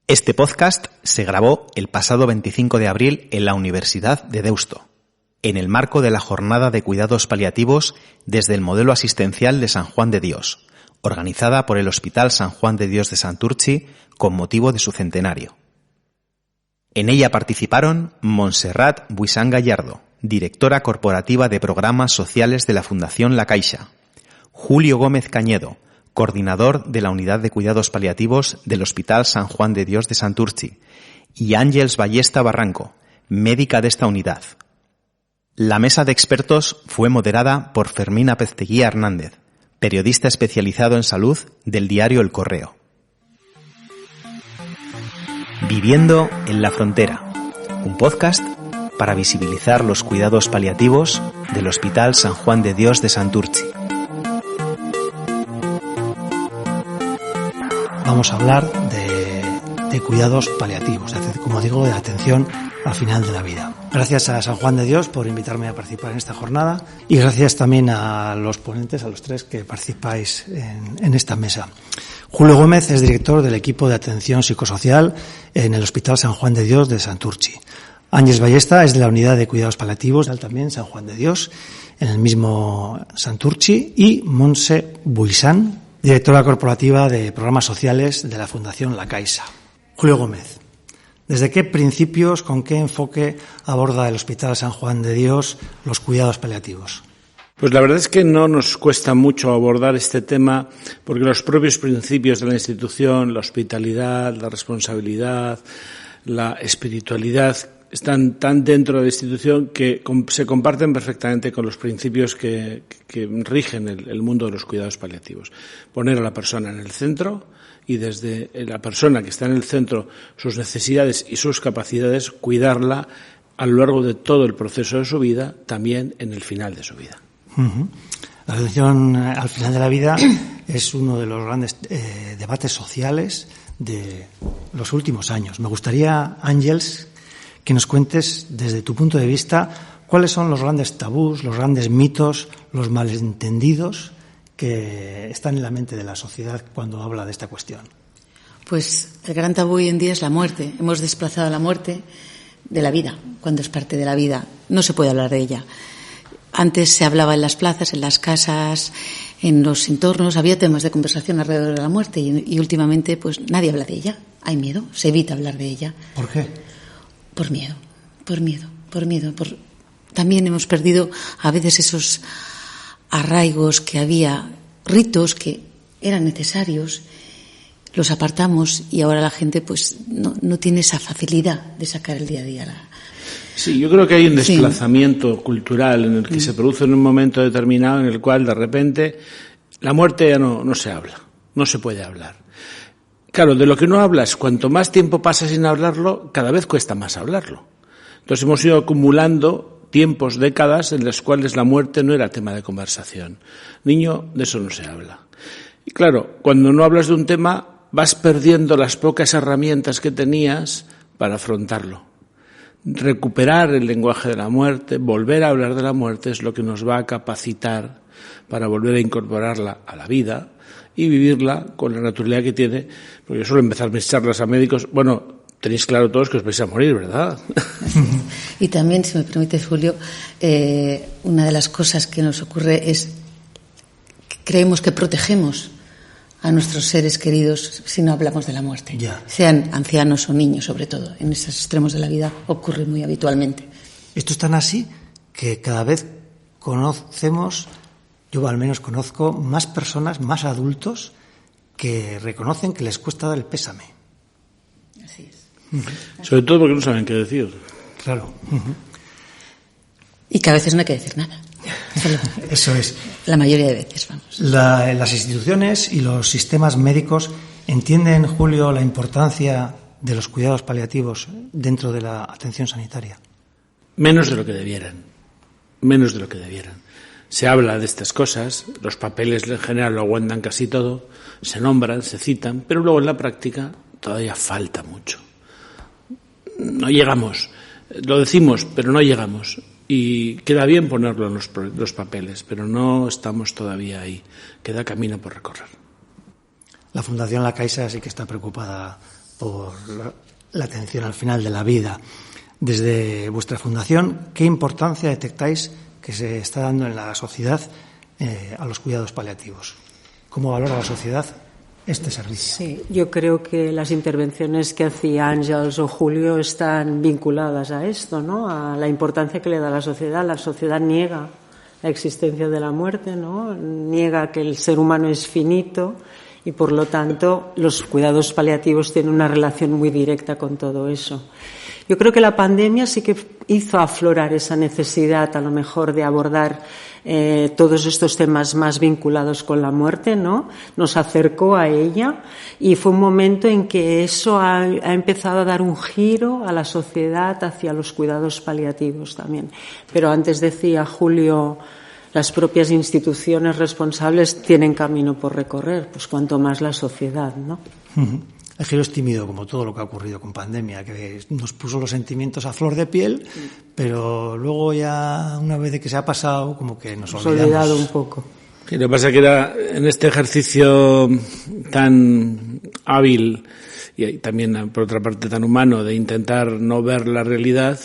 Este podcast se grabó el pasado 25 de abril en la Universidad de Deusto, en el marco de la Jornada de Cuidados Paliativos desde el Modelo Asistencial de San Juan de Dios, organizada por el Hospital San Juan de Dios de Santurtzi con motivo de su centenario. En ella participaron Montserrat Buisán Gallardo, directora corporativa de Programas Sociales de la Fundación La Caixa, Julio Gómez Cañedo, coordinador de la Unidad de Cuidados Paliativos del Hospital San Juan de Dios de Santurtzi, y Ángeles Ballesta Barranco, médica de esta unidad. La mesa de expertos fue moderada por Fermín Pezteguía Hernández, periodista especializado en salud del diario El Correo. Viviendo en la frontera, un podcast para visibilizar los cuidados paliativos del Hospital San Juan de Dios de Santurtzi. Vamos a hablar de cuidados paliativos, como digo, de atención al final de la vida. Gracias a San Juan de Dios por invitarme a participar en esta jornada y gracias también a los ponentes, a los tres que participáis en esta mesa. Julio Gómez es director del equipo de atención psicosocial en el Hospital San Juan de Dios de Santurtzi. Ángeles Ballesta es de la Unidad de Cuidados Paliativos también San Juan de Dios, en el mismo Santurtzi, y Montse Buisán, directora corporativa de Programas Sociales de la Fundación La Caixa. Julio Gómez, ¿desde qué principios, con qué enfoque aborda el Hospital San Juan de Dios los cuidados paliativos? Pues la verdad es que no nos cuesta mucho abordar este tema porque los propios principios de la institución, la hospitalidad, la responsabilidad, la espiritualidad, están tan dentro de la institución que se comparten perfectamente con los principios que rigen el mundo de los cuidados paliativos. Poner a la persona en el centro y desde la persona que está en el centro, sus necesidades y sus capacidades, cuidarla a lo largo de todo el proceso de su vida, también en el final de su vida. Uh-huh. La atención al final de la vida es uno de los grandes debates sociales de los últimos años. Me gustaría, Ángeles, que nos cuentes desde tu punto de vista cuáles son los grandes tabús, los grandes mitos, los malentendidos que están en la mente de la sociedad cuando habla de esta cuestión. Pues el gran tabú hoy en día es la muerte. Hemos desplazado la muerte de la vida, cuando es parte de la vida. No se puede hablar de ella. Antes se hablaba en las plazas, en las casas, en los entornos, había temas de conversación alrededor de la muerte y últimamente pues nadie habla de ella. Hay miedo, se evita hablar de ella. ¿Por qué? Por miedo. También hemos perdido a veces esos arraigos que había, ritos que eran necesarios, los apartamos y ahora la gente pues no tiene esa facilidad de sacar el día a día. Sí, yo creo que hay un desplazamiento cultural en el que se produce en un momento determinado en el cual de repente la muerte ya no se habla, no se puede hablar. Claro, de lo que no hablas, cuanto más tiempo pasa sin hablarlo, cada vez cuesta más hablarlo. Entonces hemos ido acumulando tiempos, décadas, en las cuales la muerte no era tema de conversación. Niño, de eso no se habla. Y claro, cuando no hablas de un tema, vas perdiendo las pocas herramientas que tenías para afrontarlo. Recuperar el lenguaje de la muerte, volver a hablar de la muerte, es lo que nos va a capacitar para volver a incorporarla a la vida y vivirla con la naturalidad que tiene. Porque yo suelo empezar mis charlas a médicos, bueno, tenéis claro todos que os vais a morir, ¿verdad? Y también, si me permites, Julio, una de las cosas que nos ocurre es que creemos que protegemos a nuestros seres queridos si no hablamos de la muerte. Ya. Sean ancianos o niños, sobre todo. En esos extremos de la vida ocurre muy habitualmente. Esto es tan así que cada vez conocemos, yo al menos conozco, más personas, más adultos que reconocen que les cuesta dar el pésame. Así es. Sobre todo porque no saben qué decir. Claro. Y que a veces no hay que decir nada. Eso es. La mayoría de veces, vamos. Las instituciones y los sistemas médicos entienden, Julio, la importancia de los cuidados paliativos dentro de la atención sanitaria. Menos de lo que debieran. Se habla de estas cosas, los papeles en general lo aguantan casi todo, se nombran, se citan, pero luego en la práctica todavía falta mucho. No llegamos, lo decimos, pero no llegamos. Y queda bien ponerlo en los papeles, pero no estamos todavía ahí. Queda camino por recorrer. La Fundación La Caixa sí que está preocupada por la atención al final de la vida. Desde vuestra fundación, ¿qué importancia detectáis que se está dando en la sociedad a los cuidados paliativos? ¿Cómo valora la sociedad este servicio? Sí, yo creo que las intervenciones que hacía Ángeles o Julio están vinculadas a esto, ¿no? A la importancia que le da la sociedad. La sociedad niega la existencia de la muerte, ¿no? Niega que el ser humano es finito y, por lo tanto, los cuidados paliativos tienen una relación muy directa con todo eso. Yo creo que la pandemia sí que hizo aflorar esa necesidad, a lo mejor, de abordar todos estos temas más vinculados con la muerte, ¿no? Nos acercó a ella y fue un momento en que eso ha empezado a dar un giro a la sociedad hacia los cuidados paliativos también. Pero antes decía Julio, las propias instituciones responsables tienen camino por recorrer, pues cuanto más la sociedad, ¿no? Uh-huh. El giro es tímido, como todo lo que ha ocurrido con pandemia, que nos puso los sentimientos a flor de piel, pero luego ya, una vez que se ha pasado, como que nos olvidamos. Olvidado un poco. Sí, lo que pasa es que era en este ejercicio tan hábil y también, por otra parte, tan humano de intentar no ver la realidad,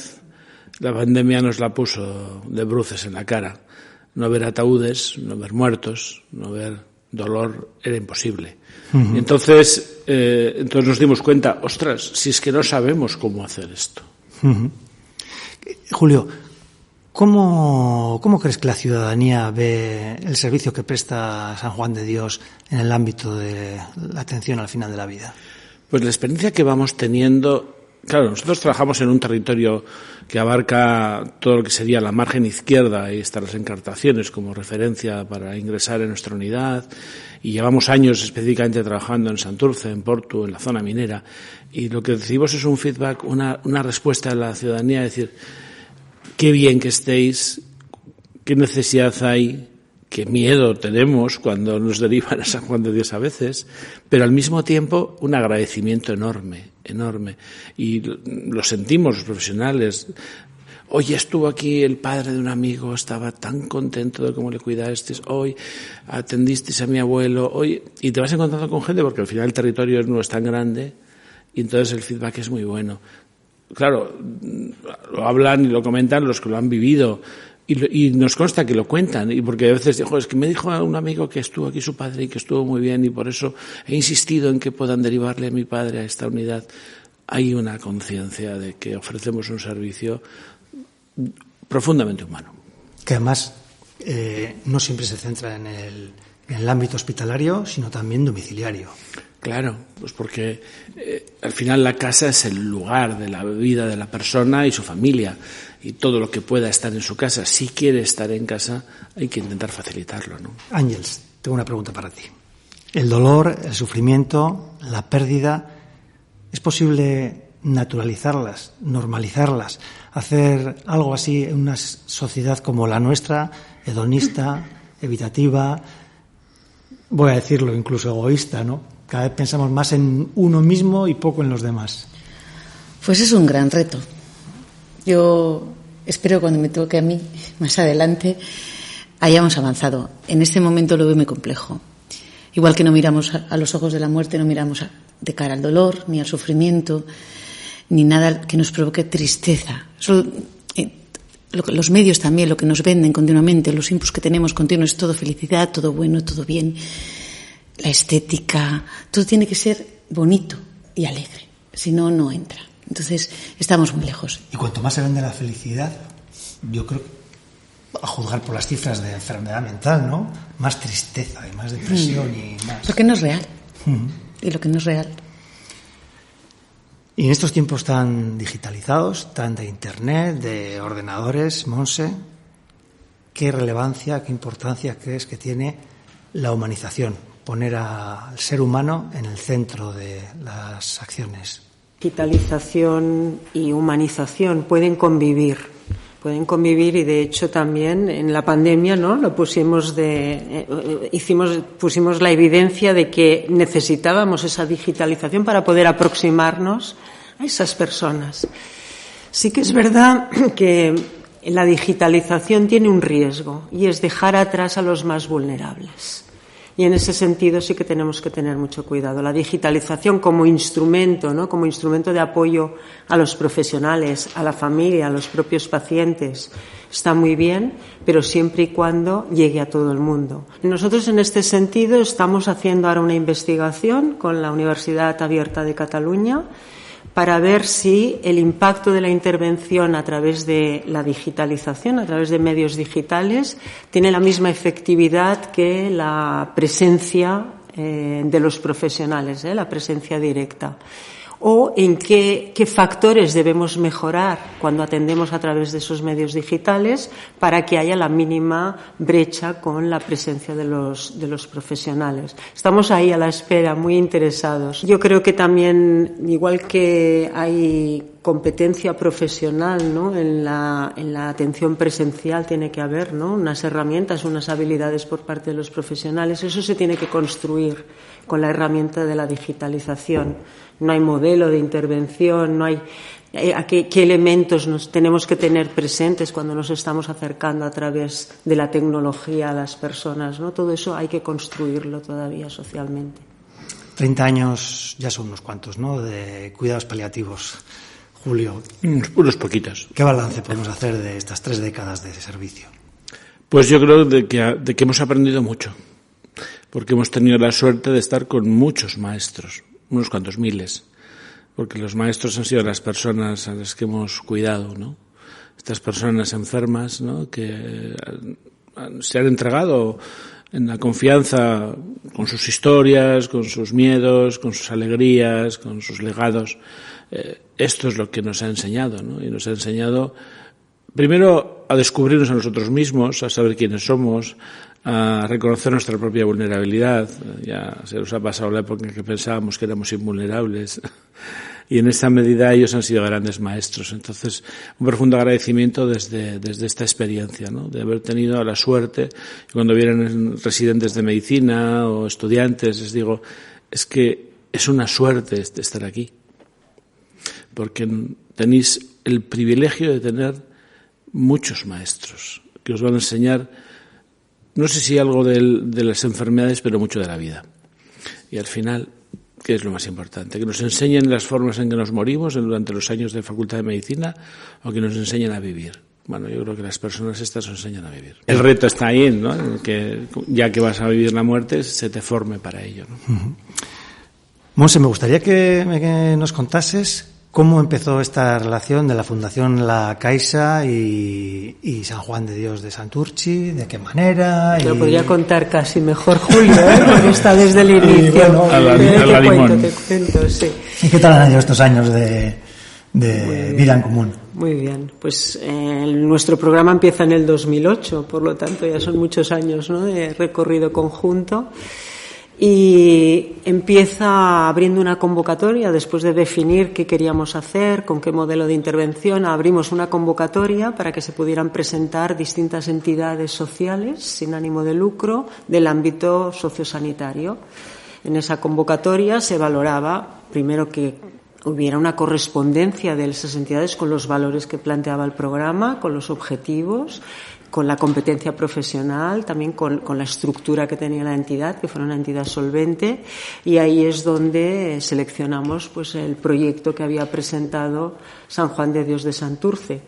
la pandemia nos la puso de bruces en la cara. No ver ataúdes, no ver muertos, no ver dolor era imposible. Uh-huh. Y entonces nos dimos cuenta, ostras, si es que no sabemos cómo hacer esto. Uh-huh. Julio, ¿cómo crees que la ciudadanía ve el servicio que presta San Juan de Dios en el ámbito de la atención al final de la vida? Pues la experiencia que vamos teniendo. Claro, nosotros trabajamos en un territorio que abarca todo lo que sería la margen izquierda, y están las Encartaciones como referencia para ingresar en nuestra unidad, y llevamos años específicamente trabajando en Santurce, en Portu, en la zona minera, y lo que recibimos es un feedback, una respuesta de la ciudadanía, decir, qué bien que estéis, qué necesidad hay, qué miedo tenemos cuando nos derivan a San Juan de Dios a veces, pero al mismo tiempo un agradecimiento enorme. Y lo sentimos los profesionales. Hoy estuvo aquí el padre de un amigo, estaba tan contento de cómo le cuidasteis, hoy atendisteis a mi abuelo, hoy, y te vas encontrando con gente porque al final el territorio no es tan grande y entonces el feedback es muy bueno. Claro, lo hablan y lo comentan los que lo han vivido. Y nos consta que lo cuentan, y porque a veces dijo, es que me dijo a un amigo que estuvo aquí su padre y que estuvo muy bien, y por eso he insistido en que puedan derivarle a mi padre a esta unidad. Hay una conciencia de que ofrecemos un servicio profundamente humano. Que además no siempre se centra en el ámbito hospitalario, sino también domiciliario. Claro, pues porque al final la casa es el lugar de la vida de la persona y su familia, y todo lo que pueda estar en su casa, si quiere estar en casa, hay que intentar facilitarlo, ¿no? Ángeles, tengo una pregunta para ti. El dolor, el sufrimiento, la pérdida, ¿es posible naturalizarlas, normalizarlas, hacer algo así en una sociedad como la nuestra, hedonista, evitativa, voy a decirlo incluso egoísta, ¿no? Cada vez pensamos más en uno mismo y poco en los demás. Pues es un gran reto. Yo espero cuando me toque a mí, más adelante, hayamos avanzado. En este momento lo veo muy complejo. Igual que no miramos a los ojos de la muerte, no miramos de cara al dolor, ni al sufrimiento, ni nada que nos provoque tristeza. Los medios también, lo que nos venden continuamente, los inputs que tenemos continuos, es todo felicidad, todo bueno, todo bien. La estética, todo tiene que ser bonito y alegre, si no, no entra. Entonces, estamos muy lejos. Y cuanto más se vende la felicidad, yo creo, a juzgar por las cifras de enfermedad mental, ¿no? Más tristeza y más depresión y más... Porque no es real. Y lo que no es real. Y en estos tiempos tan digitalizados, tan de internet, de ordenadores, Monse, ¿qué relevancia, qué importancia crees que tiene la humanización? Poner al ser humano en el centro de las acciones. Digitalización y humanización pueden convivir y de hecho también en la pandemia, ¿no? Lo pusimos la evidencia de que necesitábamos esa digitalización para poder aproximarnos a esas personas. Sí que es verdad que la digitalización tiene un riesgo y es dejar atrás a los más vulnerables. Y en ese sentido sí que tenemos que tener mucho cuidado. La digitalización como instrumento, ¿no? Como instrumento de apoyo a los profesionales, a la familia, a los propios pacientes, está muy bien, pero siempre y cuando llegue a todo el mundo. Nosotros en este sentido estamos haciendo ahora una investigación con la Universidad Abierta de Cataluña para ver si el impacto de la intervención a través de la digitalización, a través de medios digitales, tiene la misma efectividad que la presencia de los profesionales, la presencia directa. O en qué factores debemos mejorar cuando atendemos a través de esos medios digitales para que haya la mínima brecha con la presencia de los profesionales. Estamos ahí a la espera, muy interesados. Yo creo que también, igual que hay competencia profesional, ¿no? En la atención presencial tiene que haber, ¿no? Unas herramientas, unas habilidades por parte de los profesionales. Eso se tiene que construir con la herramienta de la digitalización. No hay modelo de intervención, no hay qué elementos nos tenemos que tener presentes cuando nos estamos acercando a través de la tecnología a las personas, ¿no? Todo eso hay que construirlo todavía socialmente. 30 años ya son unos cuantos, ¿no?, de cuidados paliativos. Julio, unos poquitos. ¿Qué balance podemos hacer de estas 3 décadas de servicio? Pues yo creo de que hemos aprendido mucho, porque hemos tenido la suerte de estar con muchos maestros, unos cuantos miles, porque los maestros han sido las personas a las que hemos cuidado, ¿no? Estas personas enfermas, ¿no?, que se han entregado en la confianza con sus historias, con sus miedos, con sus alegrías, con sus legados. Esto es lo que nos ha enseñado, ¿no? Y nos ha enseñado primero a descubrirnos a nosotros mismos, a saber quiénes somos, a reconocer nuestra propia vulnerabilidad. Ya se nos ha pasado la época en que pensábamos que éramos invulnerables. Y en esta medida ellos han sido grandes maestros. Entonces, un profundo agradecimiento desde esta experiencia, ¿no?, de haber tenido la suerte. Cuando vienen residentes de medicina o estudiantes, les digo, es que es una suerte estar aquí, porque tenéis el privilegio de tener muchos maestros que os van a enseñar, no sé si algo de las enfermedades, pero mucho de la vida. Y al final, ¿qué es lo más importante? Que nos enseñen las formas en que nos morimos durante los años de Facultad de Medicina, o que nos enseñen a vivir. Bueno, yo creo que las personas estas nos enseñan a vivir. El reto está ahí, ¿no?, en que ya que vas a vivir la muerte, se te forme para ello, ¿no? Uh-huh. Monse, me gustaría que nos contases cómo empezó esta relación de la Fundación La Caixa y San Juan de Dios de Santurchi, de qué manera. Te lo podría contar casi mejor Julio, porque está desde el inicio. Bueno, te cuento, sí. ¿Y qué tal han ido estos años de vida en común? Muy bien, pues nuestro programa empieza en el 2008, por lo tanto ya son muchos años, ¿no?, de recorrido conjunto. Y empieza abriendo una convocatoria, después de definir qué queríamos hacer, con qué modelo de intervención, abrimos una convocatoria para que se pudieran presentar distintas entidades sociales sin ánimo de lucro del ámbito sociosanitario. En esa convocatoria se valoraba, primero, que hubiera una correspondencia de esas entidades con los valores que planteaba el programa, con los objetivos, con la competencia profesional, también con la estructura que tenía la entidad, que fuera una entidad solvente, y ahí es donde seleccionamos pues el proyecto que había presentado San Juan de Dios de Santurce,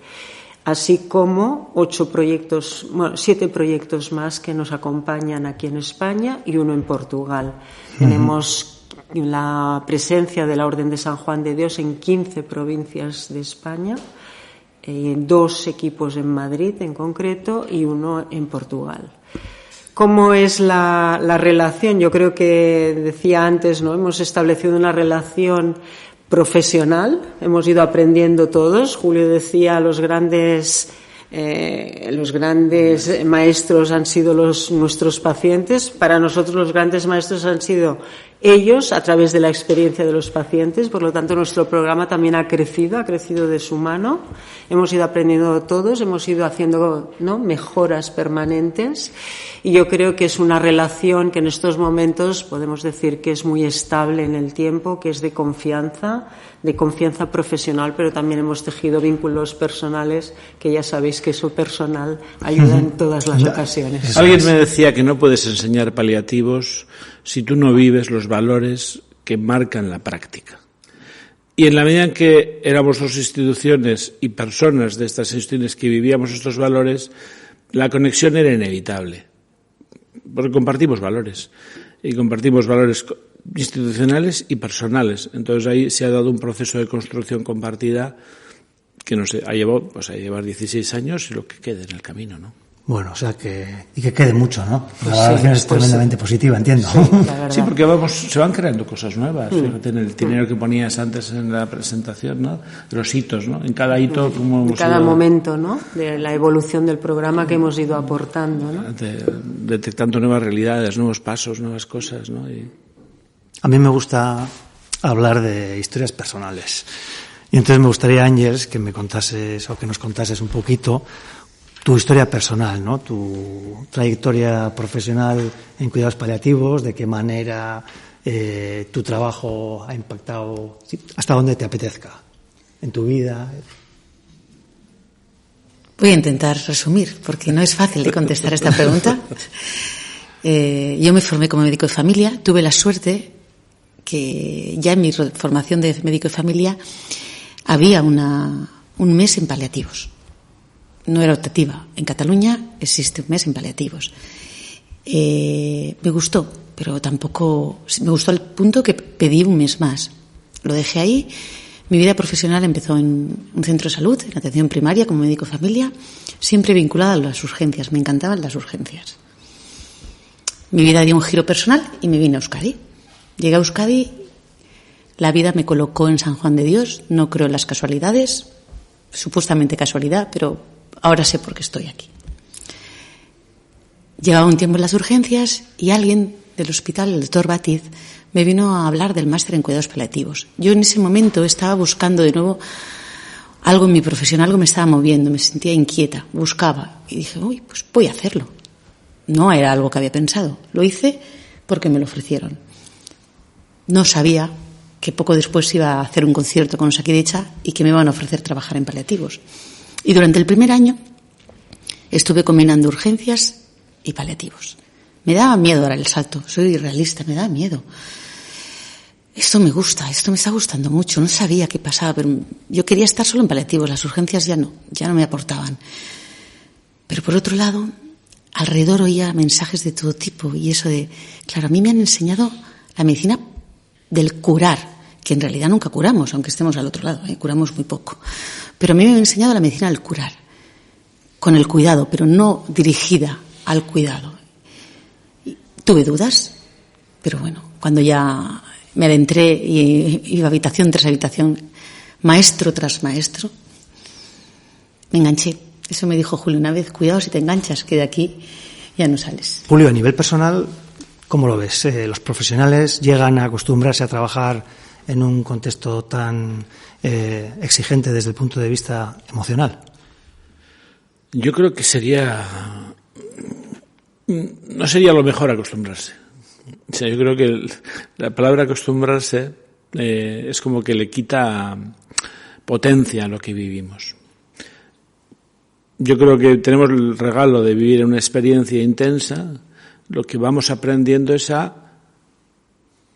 así como 7 proyectos más que nos acompañan aquí en España y uno en Portugal. Uh-huh. Tenemos la presencia de la Orden de San Juan de Dios en 15 provincias de España, 2 equipos en Madrid en concreto y uno en Portugal. ¿Cómo es la relación? Yo creo que decía antes, ¿no?, hemos establecido una relación profesional, hemos ido aprendiendo todos. Julio decía, los grandes maestros han sido nuestros pacientes. Para nosotros los grandes maestros han sido ellos a través de la experiencia de los pacientes. Por lo tanto, nuestro programa también ha crecido de su mano. Hemos ido aprendiendo todos, hemos ido haciendo, ¿no?, mejoras permanentes, y yo creo que es una relación que en estos momentos podemos decir que es muy estable en el tiempo, que es de confianza profesional, pero también hemos tejido vínculos personales, que ya sabéis que eso personal ayuda en todas las ocasiones. Alguien me decía que no puedes enseñar paliativos si tú no vives los valores que marcan la práctica. Y en la medida en que éramos dos instituciones y personas de estas instituciones que vivíamos estos valores, la conexión era inevitable, porque compartimos valores, y compartimos valores institucionales y personales. Entonces ahí se ha dado un proceso de construcción compartida que no sé, ha llevado a llevar 16 años y lo que quede en el camino, ¿no? Bueno, o sea que quede mucho, ¿no? La valoración es tremendamente positiva, entiendo. Sí, porque se van creando cosas nuevas. Fíjate en el itinerario que ponías antes en la presentación, ¿no? De los hitos, ¿no? En cada hito, como en cada momento, ¿no? De la evolución del programa que hemos ido aportando, ¿no? Detectando nuevas realidades, nuevos pasos, nuevas cosas, ¿no? A mí me gusta hablar de historias personales. Y entonces me gustaría, Ángeles, que me contases o que nos contases un poquito tu historia personal, ¿no? Tu trayectoria profesional en cuidados paliativos, de qué manera tu trabajo ha impactado, hasta donde te apetezca en tu vida. Voy a intentar resumir, porque no es fácil de contestar esta pregunta. Yo me formé como médico de familia, tuve la suerte que ya en mi formación de médico de familia había un mes en paliativos. No era optativa. En Cataluña existe un mes en paliativos. Me gustó, pero tampoco me gustó al punto que pedí un mes más. Lo dejé ahí. Mi vida profesional empezó en un centro de salud, en atención primaria, como médico de familia, siempre vinculada a las urgencias. Me encantaban las urgencias. Mi vida dio un giro personal y me vine a Euskadi. Llegué a Euskadi, la vida me colocó en San Juan de Dios. No creo en las casualidades, supuestamente casualidad, pero ahora sé por qué estoy aquí. Llevaba un tiempo en las urgencias y alguien del hospital, el doctor Batiz, me vino a hablar del máster en cuidados paliativos. Yo en ese momento estaba buscando de nuevo algo en mi profesión, algo me estaba moviendo, me sentía inquieta, buscaba y dije, uy, pues voy a hacerlo. No era algo que había pensado, lo hice porque me lo ofrecieron. No sabía que poco después iba a hacer un concierto con Osakidetza y que me iban a ofrecer trabajar en paliativos. Y durante el primer año estuve combinando urgencias y paliativos. Me daba miedo dar el salto, soy realista, me daba miedo. Esto me gusta, esto me está gustando mucho, no sabía qué pasaba, pero yo quería estar solo en paliativos, las urgencias ya no me aportaban. Pero por otro lado, alrededor oía mensajes de todo tipo y eso de, claro, a mí me han enseñado la medicina del curar, que en realidad nunca curamos, aunque estemos al otro lado, curamos muy poco. Pero a mí me han enseñado la medicina del curar, con el cuidado, pero no dirigida al cuidado. Tuve dudas, pero bueno, cuando ya me adentré y iba habitación tras habitación, maestro tras maestro, me enganché. Eso me dijo Julio una vez, cuidado si te enganchas, que de aquí ya no sales. Julio, a nivel personal, ¿cómo lo ves? ¿Los profesionales llegan a acostumbrarse a trabajar en un contexto tan exigente desde el punto de vista emocional? Yo creo que no sería lo mejor acostumbrarse. O sea, yo creo que la palabra acostumbrarse es como que le quita potencia a lo que vivimos. Yo creo que tenemos el regalo de vivir una experiencia intensa. Lo que vamos aprendiendo es a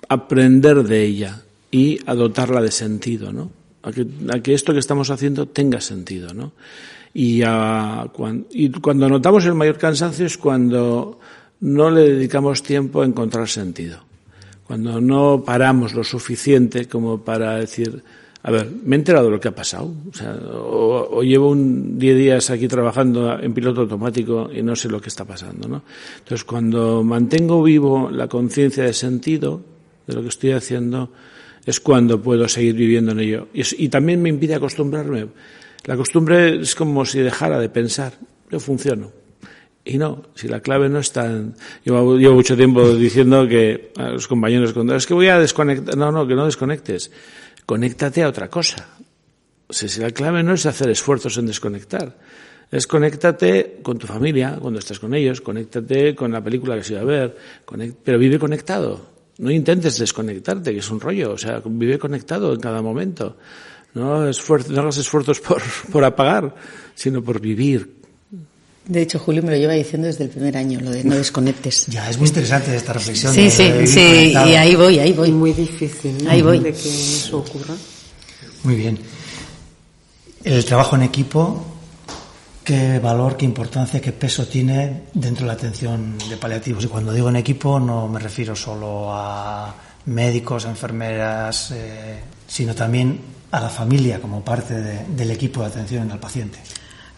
aprender de ella y a dotarla de sentido, ¿no? A que esto que estamos haciendo tenga sentido, ¿no? Y cuando notamos el mayor cansancio es cuando no le dedicamos tiempo a encontrar sentido. Cuando no paramos lo suficiente como para decir, a ver, me he enterado de lo que ha pasado. O llevo 10 días aquí trabajando en piloto automático y no sé lo que está pasando, ¿no? Entonces, cuando mantengo vivo la conciencia de sentido de lo que estoy haciendo, es cuando puedo seguir viviendo en ello. Y también me impide acostumbrarme. La costumbre es como si dejara de pensar. Yo funciono. Y no, si la clave no está en... Llevo mucho tiempo diciendo que a los compañeros, es que voy a desconectar. No, que no desconectes. Conéctate a otra cosa. O sea, si la clave no es hacer esfuerzos en desconectar, es conéctate con tu familia, cuando estás con ellos, conéctate con la película que has ido a ver, pero vive conectado. No intentes desconectarte, que es un rollo. O sea, vive conectado en cada momento. No hagas esfuerzos por apagar, sino por vivir. De hecho, Julio me lo lleva diciendo desde el primer año, lo de no desconectes. Ya, es muy interesante esta reflexión. Sí, y ahí voy. Muy difícil, ¿no? Ahí voy. De que eso ocurra. Muy bien. El trabajo en equipo, ¿qué valor, qué importancia, qué peso tiene dentro de la atención de paliativos? Y cuando digo en equipo no me refiero solo a médicos, enfermeras, sino también a la familia como parte del equipo de atención al paciente.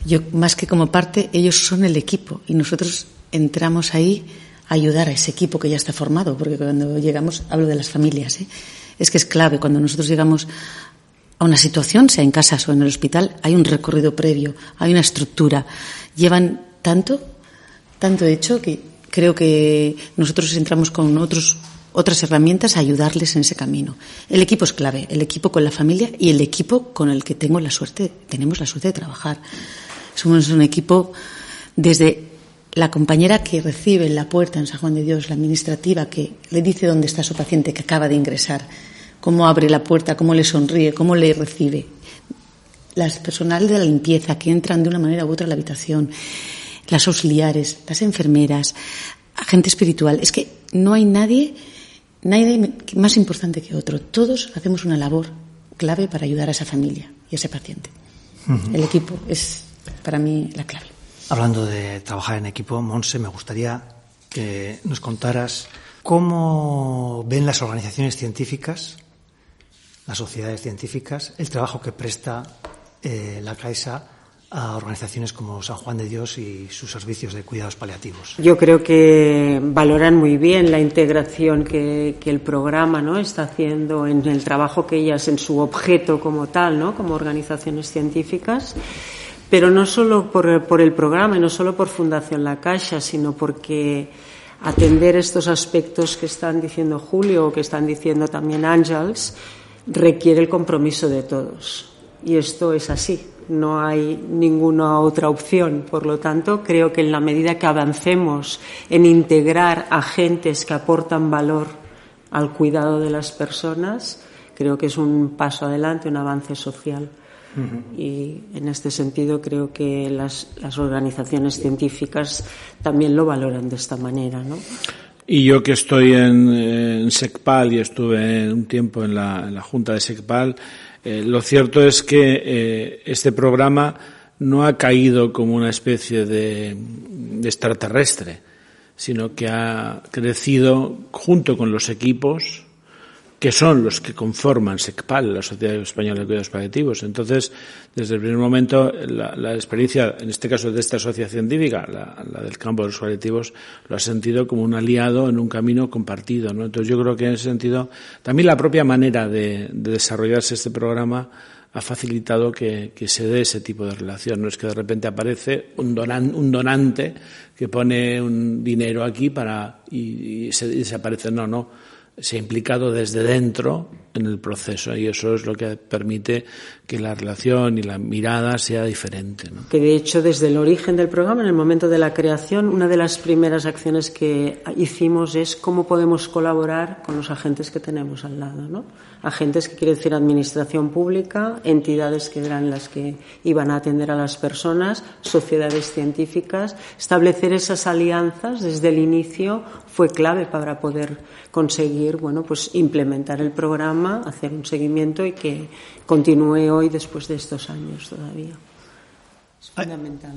Yo, más que como parte, ellos son el equipo y nosotros entramos ahí a ayudar a ese equipo que ya está formado, porque cuando llegamos, hablo de las familias, es que es clave, cuando nosotros llegamos a una situación, sea en casas o en el hospital, hay un recorrido previo, hay una estructura, llevan tanto hecho que creo que nosotros entramos con otras herramientas a ayudarles en ese camino. El equipo es clave, el equipo con la familia y el equipo con el que tenemos la suerte de trabajar. Somos un equipo desde la compañera que recibe en la puerta en San Juan de Dios, la administrativa que le dice dónde está su paciente que acaba de ingresar, cómo abre la puerta, cómo le sonríe, cómo le recibe. Las personal de la limpieza que entran de una manera u otra a la habitación, las auxiliares, las enfermeras, agente espiritual. Es que no hay nadie más importante que otro. Todos hacemos una labor clave para ayudar a esa familia y a ese paciente. Uh-huh. El equipo es, para mí, la clave. Hablando de trabajar en equipo, Montse, me gustaría que nos contaras cómo ven las organizaciones científicas, las sociedades científicas, el trabajo que presta la Caixa a organizaciones como San Juan de Dios y sus servicios de cuidados paliativos. Yo creo que valoran muy bien la integración que el programa, ¿no?, está haciendo en el trabajo que ellas, en su objeto como tal, ¿no?, como organizaciones científicas, pero no solo por el programa y no solo por Fundación La Caixa, sino porque atender estos aspectos que están diciendo Julio o que están diciendo también Àngels requiere el compromiso de todos. Y esto es así. No hay ninguna otra opción. Por lo tanto, creo que en la medida que avancemos en integrar agentes que aportan valor al cuidado de las personas, creo que es un paso adelante, un avance social. Uh-huh. Y en este sentido creo que las organizaciones científicas también lo valoran de esta manera, ¿no? Y yo que estoy en SECPAL y estuve un tiempo en la Junta de SECPAL, lo cierto es que este programa no ha caído como una especie de extraterrestre, sino que ha crecido junto con los equipos que son los que conforman SECPAL, la Sociedad Española de Cuidados Paliativos. Entonces, desde el primer momento, la experiencia, en este caso de esta sociedad científica, la del campo de los paliativos, lo ha sentido como un aliado en un camino compartido, ¿no? Entonces, yo creo que en ese sentido, también la propia manera de desarrollarse este programa ha facilitado que se dé ese tipo de relación. No es que de repente aparece un donante que pone un dinero aquí y se desaparece. No. Se ha implicado desde dentro en el proceso y eso es lo que permite que la relación y la mirada sea diferente, ¿no? Que de hecho desde el origen del programa, en el momento de la creación, una de las primeras acciones que hicimos es cómo podemos colaborar con los agentes que tenemos al lado, ¿no? Agentes que quiere decir administración pública, entidades que eran las que iban a atender a las personas, sociedades científicas. Establecer esas alianzas desde el inicio fue clave para poder conseguir, pues implementar el programa, hacer un seguimiento y que continúe hoy después de estos años todavía. Es fundamental.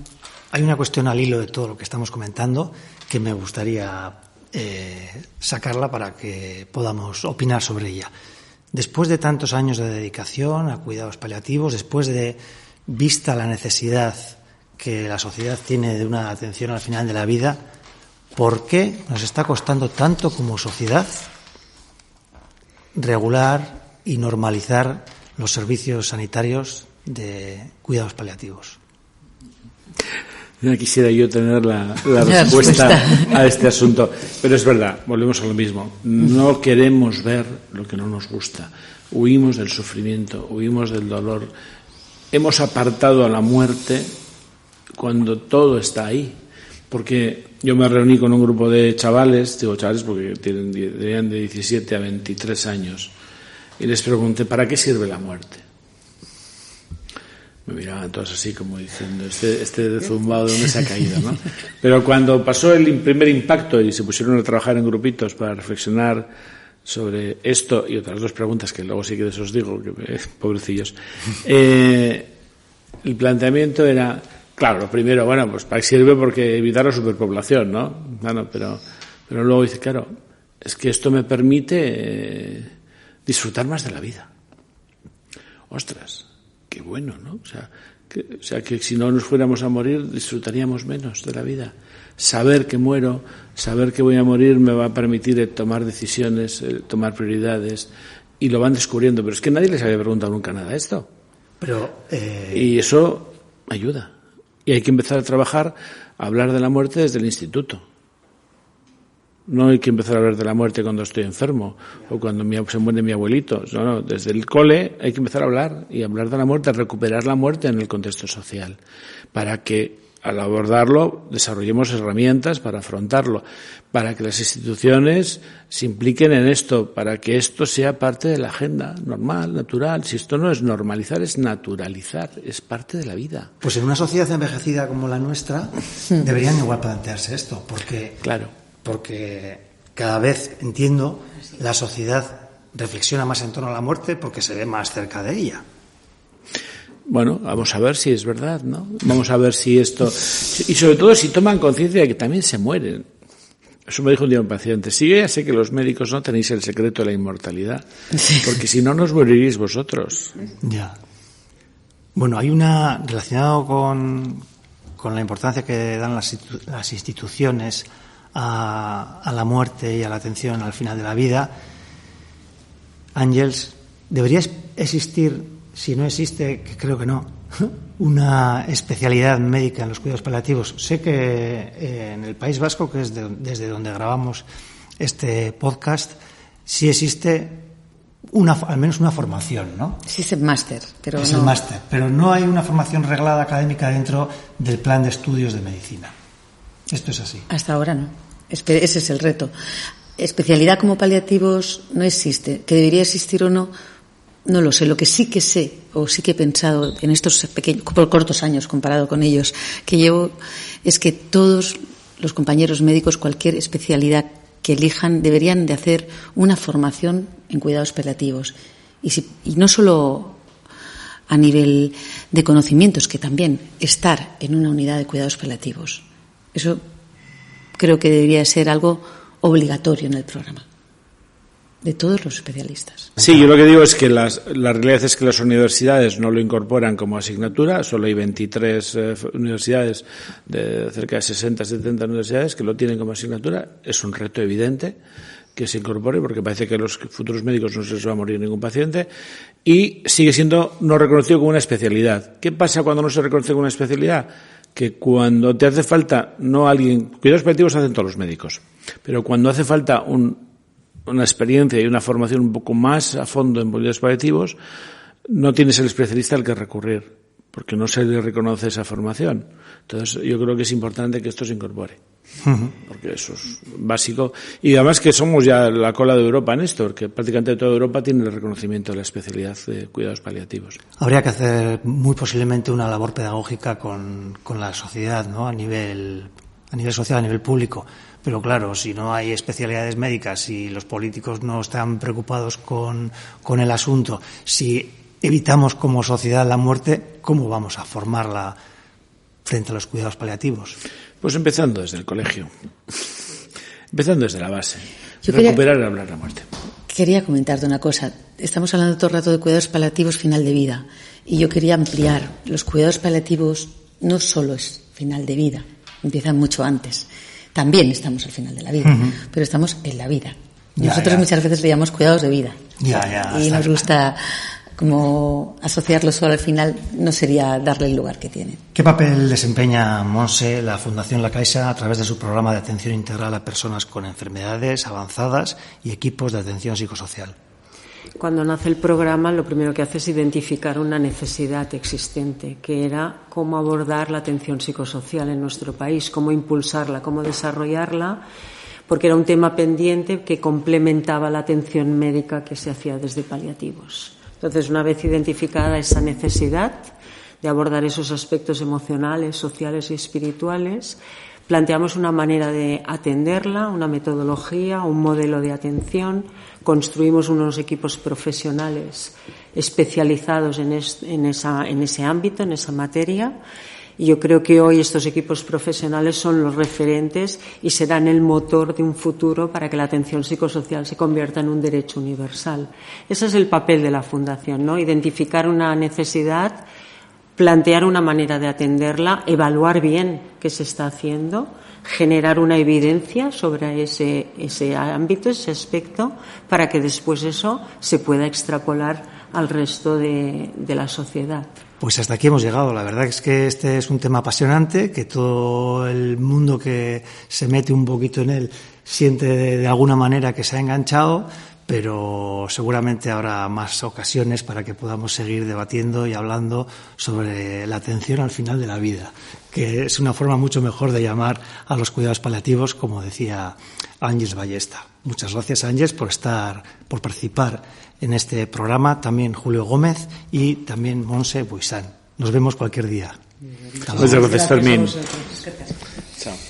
Hay una cuestión al hilo de todo lo que estamos comentando que me gustaría sacarla para que podamos opinar sobre ella. Después de tantos años de dedicación a cuidados paliativos, después de vista la necesidad que la sociedad tiene de una atención al final de la vida, ¿por qué nos está costando tanto como sociedad regular y normalizar los servicios sanitarios de cuidados paliativos? Ya quisiera yo tener la respuesta a este asunto. Pero es verdad, volvemos a lo mismo. No queremos ver lo que no nos gusta. Huimos del sufrimiento, huimos del dolor. Hemos apartado a la muerte cuando todo está ahí. Porque yo me reuní con un grupo de chavales, digo chavales porque tenían de 17 a 23 años, y les pregunté, ¿para qué sirve la muerte? Me miraban todos así como diciendo, este zumbado de dónde se ha caído, ¿no? Pero cuando pasó el primer impacto y se pusieron a trabajar en grupitos para reflexionar sobre esto y otras dos preguntas que luego sí que os digo, que pobrecillos, el planteamiento era, claro, lo primero, bueno, pues para qué sirve porque evitar la superpoblación, ¿no? Bueno, pero luego dice, claro, es que esto me permite disfrutar más de la vida. Ostras, qué bueno, ¿no? O sea, que si no nos fuéramos a morir, disfrutaríamos menos de la vida. Saber que muero, saber que voy a morir me va a permitir tomar decisiones, tomar prioridades, y lo van descubriendo. Pero es que nadie les había preguntado nunca nada de esto. Y eso ayuda. Y hay que empezar a trabajar, a hablar de la muerte desde el instituto. No hay que empezar a hablar de la muerte cuando estoy enfermo o cuando se muere mi abuelito. No, desde el cole hay que empezar a hablar y hablar de la muerte, recuperar la muerte en el contexto social, para que al abordarlo desarrollemos herramientas para afrontarlo, para que las instituciones se impliquen en esto, para que esto sea parte de la agenda normal, natural. Si esto no es normalizar, es naturalizar, es parte de la vida. Pues en una sociedad envejecida como la nuestra deberían igual plantearse esto, porque cada vez, entiendo, la sociedad reflexiona más en torno a la muerte porque se ve más cerca de ella. Bueno, vamos a ver si es verdad, ¿no? Vamos a ver si esto... Y sobre todo si toman conciencia de que también se mueren. Eso me dijo un día un paciente. Sí, yo ya sé que los médicos no tenéis el secreto de la inmortalidad, porque si no, nos moriríais vosotros. Ya. Bueno, hay una... relacionado con la importancia que dan las instituciones a la muerte y a la atención al final de la vida. Àngels, ¿debería existir, si no existe, que creo que no, una especialidad médica en los cuidados paliativos? Sé que en el País Vasco, que es desde donde grabamos este podcast, sí existe al menos una formación, ¿no? Sí, es el máster, pero es el máster, pero no hay una formación reglada académica dentro del plan de estudios de medicina. Esto es así. Hasta ahora no. Ese es el reto. Especialidad como paliativos no existe. ¿Que debería existir o no? No lo sé. Lo que sí que sé, o sí que he pensado en estos cortos años comparado con ellos que llevo, es que todos los compañeros médicos, cualquier especialidad que elijan, deberían de hacer una formación en cuidados paliativos. Y no solo a nivel de conocimientos, que también estar en una unidad de cuidados paliativos. Eso creo que debería ser algo obligatorio en el programa de todos los especialistas. Sí, yo lo que digo es que la realidad es que las universidades no lo incorporan como asignatura. Solo hay 23 universidades de cerca de 60, 70 universidades que lo tienen como asignatura. Es un reto evidente que se incorpore, porque parece que a los futuros médicos no se les va a morir ningún paciente, y sigue siendo no reconocido como una especialidad. ¿Qué pasa cuando no se reconoce como una especialidad? Que cuando te hace falta, no alguien, cuidados paliativos hacen todos los médicos, pero cuando hace falta una experiencia y una formación un poco más a fondo en cuidados paliativos, no tienes el especialista al que recurrir, porque no se le reconoce esa formación. Entonces, yo creo que es importante que esto se incorpore, porque eso es básico. Y además que somos ya la cola de Europa en esto, porque prácticamente toda Europa tiene el reconocimiento de la especialidad de cuidados paliativos. Habría que hacer muy posiblemente una labor pedagógica con la sociedad, ¿no? A nivel social, a nivel público. Pero claro, si no hay especialidades médicas, si los políticos no están preocupados con el asunto, si evitamos como sociedad la muerte, ¿cómo vamos a formarla frente a los cuidados paliativos? Pues empezando desde el colegio, empezando desde la base, recuperar y hablar de la muerte. Quería comentarte una cosa. Estamos hablando todo el rato de cuidados paliativos final de vida, y yo quería ampliar. Los cuidados paliativos no solo es final de vida, empiezan mucho antes. También estamos al final de la vida, pero estamos en la vida. Nosotros muchas veces le llamamos cuidados de vida. Y nos gusta como asociarlo solo al final no sería darle el lugar que tiene. ¿Qué papel desempeña, Montse, la Fundación La Caixa a través de su programa de atención integral a personas con enfermedades avanzadas y equipos de atención psicosocial? Cuando nace el programa, lo primero que hace es identificar una necesidad existente, que era cómo abordar la atención psicosocial en nuestro país, cómo impulsarla, cómo desarrollarla, porque era un tema pendiente que complementaba la atención médica que se hacía desde paliativos. Entonces, una vez identificada esa necesidad de abordar esos aspectos emocionales, sociales y espirituales, planteamos una manera de atenderla, una metodología, un modelo de atención, construimos unos equipos profesionales especializados en ese ámbito, en esa materia, y yo creo que hoy estos equipos profesionales son los referentes y serán el motor de un futuro para que la atención psicosocial se convierta en un derecho universal. Ese es el papel de la Fundación, ¿no? Identificar una necesidad, plantear una manera de atenderla, evaluar bien qué se está haciendo, generar una evidencia sobre ese ámbito, ese aspecto, para que después eso se pueda extrapolar al resto de la sociedad. Pues hasta aquí hemos llegado. La verdad es que este es un tema apasionante, que todo el mundo que se mete un poquito en él siente de alguna manera que se ha enganchado, pero seguramente habrá más ocasiones para que podamos seguir debatiendo y hablando sobre la atención al final de la vida, que es una forma mucho mejor de llamar a los cuidados paliativos, como decía Ángeles Ballesta. Muchas gracias, Ángeles, por participar en este programa, también Julio Gómez y también Montse Buisán. Nos vemos cualquier día. Muchas gracias, Fermín.